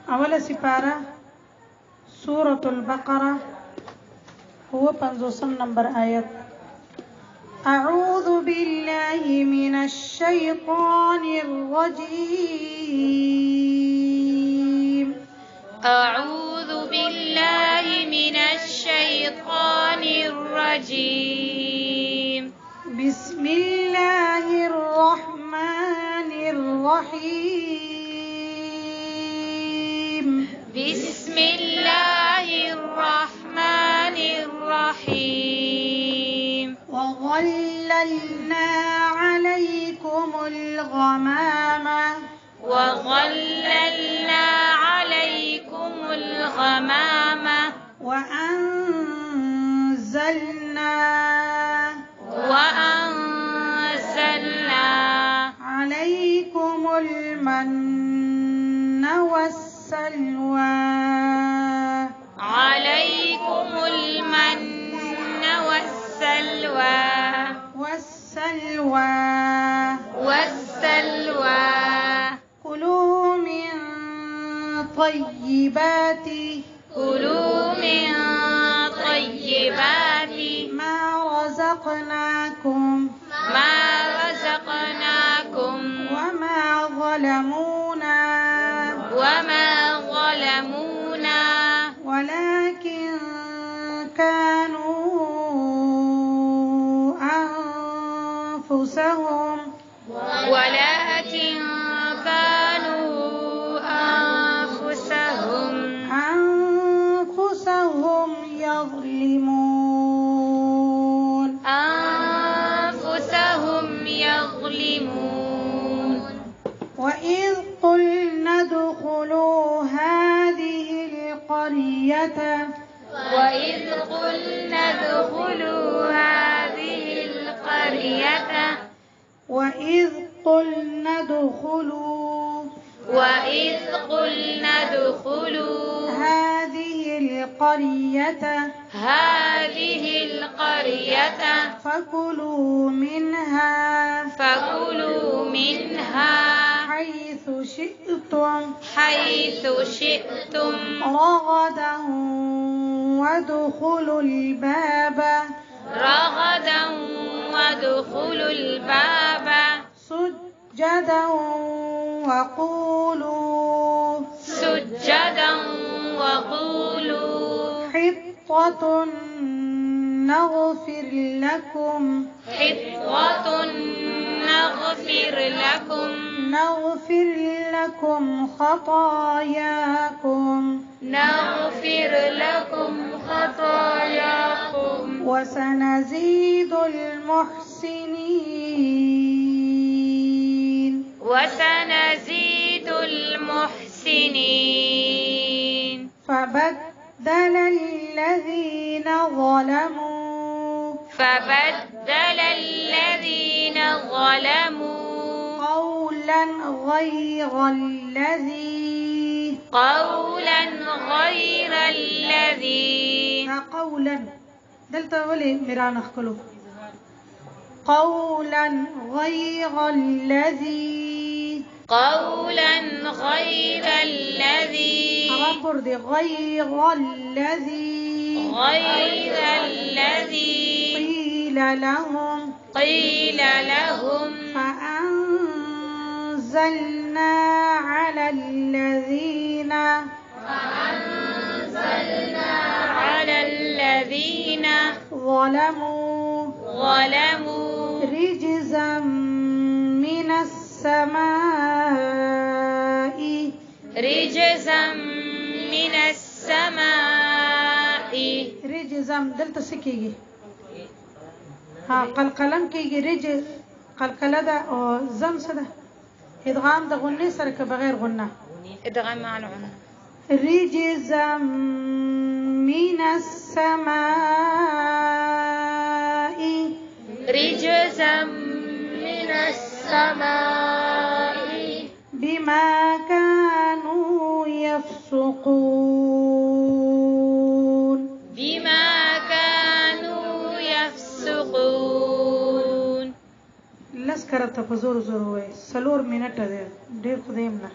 أول سپارة سورة البقرة هو 50 نمبر آيات. أعوذ بالله من الشيطان الرجيم. أعوذ بالله من الشيطان الرجيم. بسم الله الرحمن الرحيم. بسم الله الرحمن الرحيم. وظللنا عليكم الغمام وظللنا عليكم الغمام وأنزلنا عليكم المن والسلوى عليكم المن والسلوى كلوا من طيبات ما رزقناكم وما ظلمونا ولكن كانوا أنفسهم يظلمون. وإذ قلنا ادخلوا هذه القرية وإذ قلنا ادخلوا هذه القرية فكلوا منها حيث شئتم رغدا وادخلوا الباب سجدا وقولوا حطة نغفر لكم خطاياكم وسنزيد المحسنين. فبدل الذين ظلموا قولا غير الذي قولا دلتا ولي ميران اخكلو قولا غير الذي أغبر دي غير الذي قيل لهم فأنزلنا على الذين ظلموا رجزا من السماء رجزا دلتا سكيجي قلقلم کېږي رجز قلقله ده او زم څه ده ادغام د غنې سره که بغیر غنه ادغام مع الغنه رجزا من السماء بما كانوا يفسقون لس کرته په زور وای سلور منټه ده ډېر خدایم نه